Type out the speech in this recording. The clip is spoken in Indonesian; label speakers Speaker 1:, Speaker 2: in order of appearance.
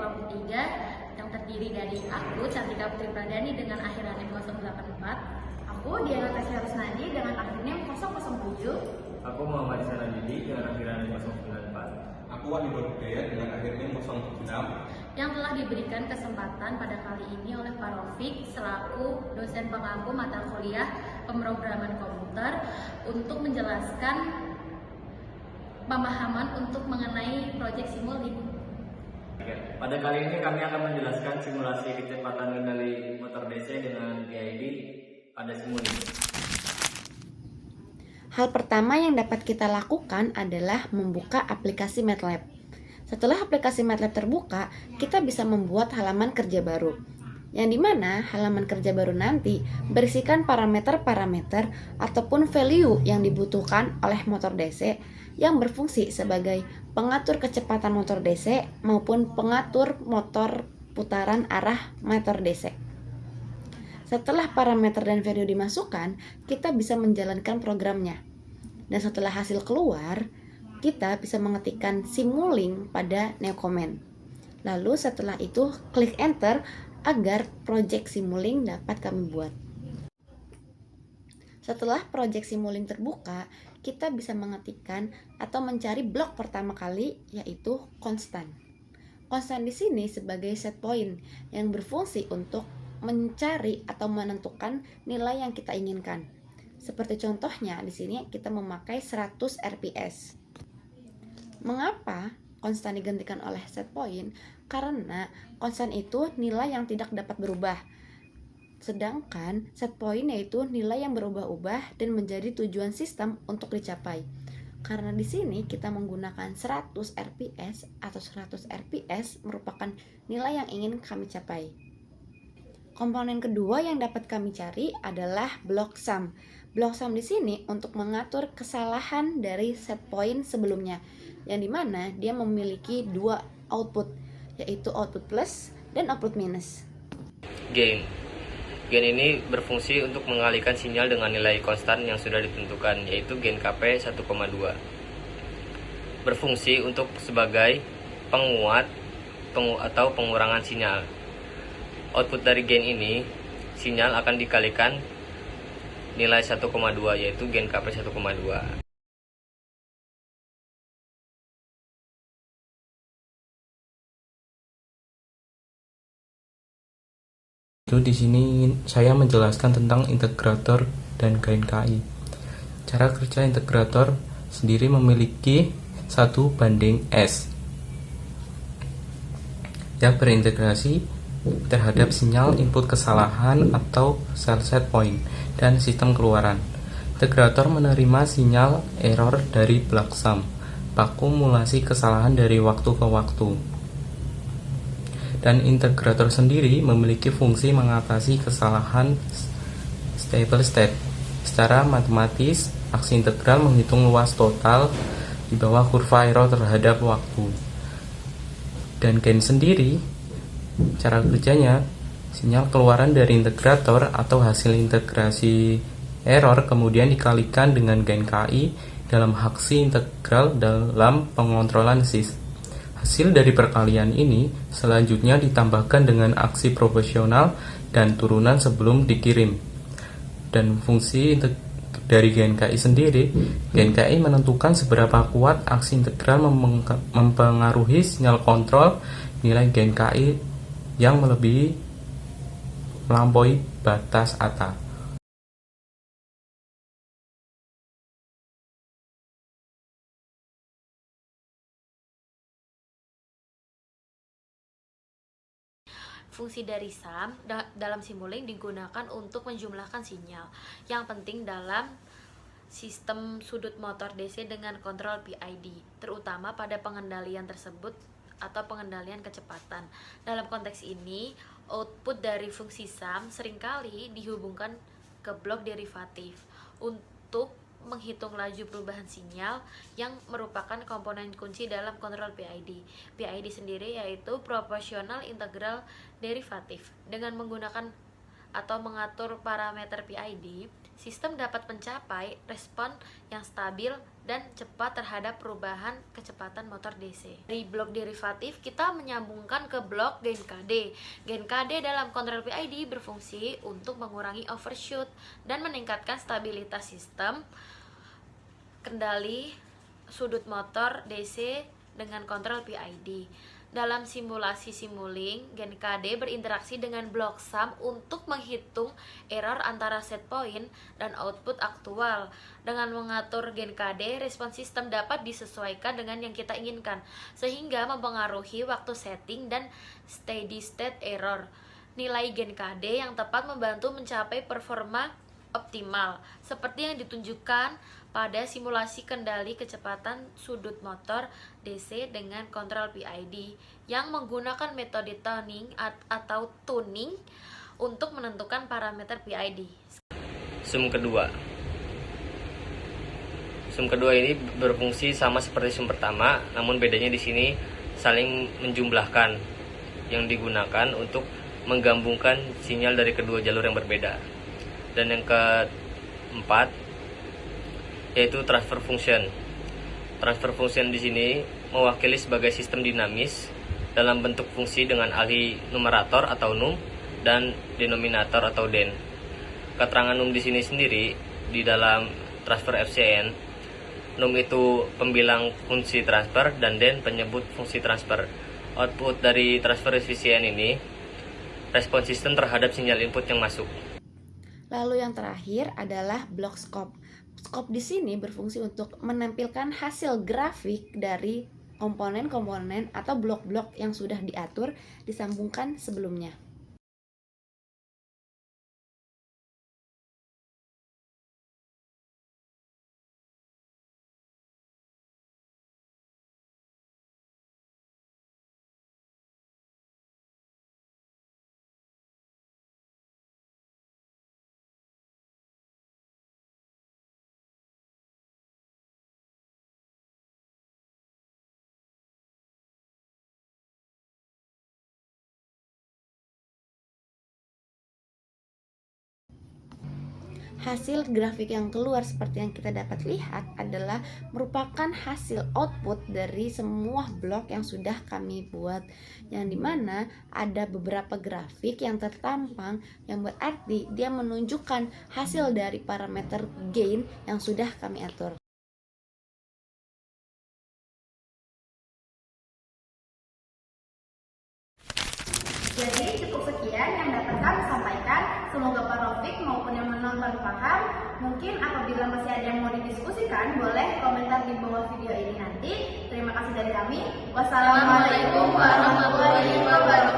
Speaker 1: kelompok 3 yang terdiri dari aku, Cantika Putri Pradani dengan akhir NIM 084.
Speaker 2: Aku Diana Tasya Rusnadi dengan akhir NIM 007.
Speaker 3: Aku Muhammad Isana Didi dengan akhir NIM 094.
Speaker 4: Aku Wahyu Hidayat dengan akhir NIM 06.
Speaker 1: Yang telah diberikan kesempatan pada kali ini oleh Pak Rofik selaku dosen pengampu mata kuliah pemrograman komputer untuk menjelaskan pemahaman untuk mengenai proyek Simulink.
Speaker 3: Pada kali ini kami akan menjelaskan simulasi kecepatan kendali motor DC dengan PID pada Simulink.
Speaker 5: Hal pertama yang dapat kita lakukan adalah membuka aplikasi MATLAB. Setelah aplikasi MATLAB terbuka, kita bisa membuat halaman kerja baru. Yang dimana halaman kerja baru nanti berisikan parameter-parameter ataupun value yang dibutuhkan oleh motor DC yang berfungsi sebagai pengatur kecepatan motor DC maupun pengatur motor putaran arah motor DC. Setelah parameter dan value dimasukkan, kita bisa menjalankan programnya. Dan setelah hasil keluar, kita bisa mengetikkan Simulink pada new command. Lalu setelah itu klik enter agar project Simulink dapat kami buat. Setelah project Simulink terbuka, kita bisa mengetikkan atau mencari blok pertama kali, yaitu konstan. Konstan di sini sebagai set point yang berfungsi untuk mencari atau menentukan nilai yang kita inginkan. Seperti contohnya di sini kita memakai 100 RPS. Mengapa konstan digantikan oleh set point? Karena konstan itu nilai yang tidak dapat berubah. Sedangkan set point yaitu nilai yang berubah-ubah dan menjadi tujuan sistem untuk dicapai. Karena di sini kita menggunakan 100 RPS atau 100 RPS merupakan nilai yang ingin kami capai. Komponen kedua yang dapat kami cari adalah block sum. Block sum di sini untuk mengatur kesalahan dari set point sebelumnya, yang dimana dia memiliki dua output, yaitu output plus dan output minus.
Speaker 6: Gain ini berfungsi untuk mengalihkan sinyal dengan nilai konstan yang sudah ditentukan, yaitu gain KP 1,2. Berfungsi untuk sebagai penguat atau pengurangan sinyal. Output dari gain ini, sinyal akan dikalikan nilai 1,2, yaitu gain KP 1,2.
Speaker 7: Di sini saya menjelaskan tentang integrator dan gain KI. Cara kerja integrator sendiri memiliki 1:S yang berintegrasi terhadap sinyal input kesalahan atau cell set point dan sistem keluaran. Integrator menerima sinyal error dari block sum, akumulasi kesalahan dari waktu ke waktu. Dan integrator sendiri memiliki fungsi mengatasi kesalahan stable state. Secara matematis, aksi integral menghitung luas total di bawah kurva error terhadap waktu. Dan gain sendiri, cara kerjanya, sinyal keluaran dari integrator atau hasil integrasi error kemudian dikalikan dengan gain KI dalam aksi integral dalam pengontrolan SIS. Hasil dari perkalian ini selanjutnya ditambahkan dengan aksi proporsional dan turunan sebelum dikirim. Dan fungsi dari gain KI sendiri, gain KI menentukan seberapa kuat aksi integral mempengaruhi sinyal kontrol nilai gain KI yang melampaui batas ATA.
Speaker 1: Fungsi dari sum dalam Simulink digunakan untuk menjumlahkan sinyal yang penting dalam sistem sudut motor DC dengan kontrol PID, terutama pada pengendalian tersebut atau pengendalian kecepatan. Dalam konteks ini, output dari fungsi sum seringkali dihubungkan ke blok derivatif untuk menghitung laju perubahan sinyal yang merupakan komponen kunci dalam kontrol PID. PID sendiri yaitu proporsional integral derivatif. Dengan menggunakan atau mengatur parameter PID, sistem dapat mencapai respon yang stabil dan cepat terhadap perubahan kecepatan motor DC. Dari blok derivatif, kita menyambungkan ke blok gain KD. Gain KD dalam kontrol PID berfungsi untuk mengurangi overshoot dan meningkatkan stabilitas sistem kendali sudut motor DC dengan kontrol PID. Dalam simulasi Simulink, gain KD berinteraksi dengan blok sum untuk menghitung error antara set point dan output aktual. Dengan mengatur gain KD, respon sistem dapat disesuaikan dengan yang kita inginkan, sehingga mempengaruhi waktu setting dan steady state error. Nilai gain KD yang tepat membantu mencapai performa optimal, seperti yang ditunjukkan pada simulasi kendali kecepatan sudut motor DC dengan kontrol PID yang menggunakan metode tuning atau tuning untuk menentukan parameter PID.
Speaker 6: Sum kedua. Sum kedua ini berfungsi sama seperti sum pertama, namun bedanya di sini saling menjumlahkan yang digunakan untuk menggabungkan sinyal dari kedua jalur yang berbeda. Dan yang keempat yaitu transfer function. Transfer function di sini mewakili sebagai sistem dinamis dalam bentuk fungsi dengan alih numerator atau num dan denominator atau den. Keterangan num di sini sendiri di dalam transfer FCN, num itu pembilang fungsi transfer dan den penyebut fungsi transfer. Output dari transfer FCN ini respon sistem terhadap sinyal input yang masuk.
Speaker 5: Lalu yang terakhir adalah blok scope. Scope di sini berfungsi untuk menampilkan hasil grafik dari komponen-komponen atau blok-blok yang sudah diatur disambungkan sebelumnya. Hasil grafik yang keluar seperti yang kita dapat lihat adalah merupakan hasil output dari semua blok yang sudah kami buat, yang dimana ada beberapa grafik yang tertampang yang berarti dia menunjukkan hasil dari parameter gain yang sudah kami atur.
Speaker 2: Jadi cukup sekian yang dapat kami sampaikan. Semoga Pak Rafiq maupun yang menonton paham. Mungkin apabila masih ada yang mau didiskusikan, boleh komentar di bawah video ini nanti. Terima kasih dari kami. Wassalamualaikum warahmatullahi wabarakatuh.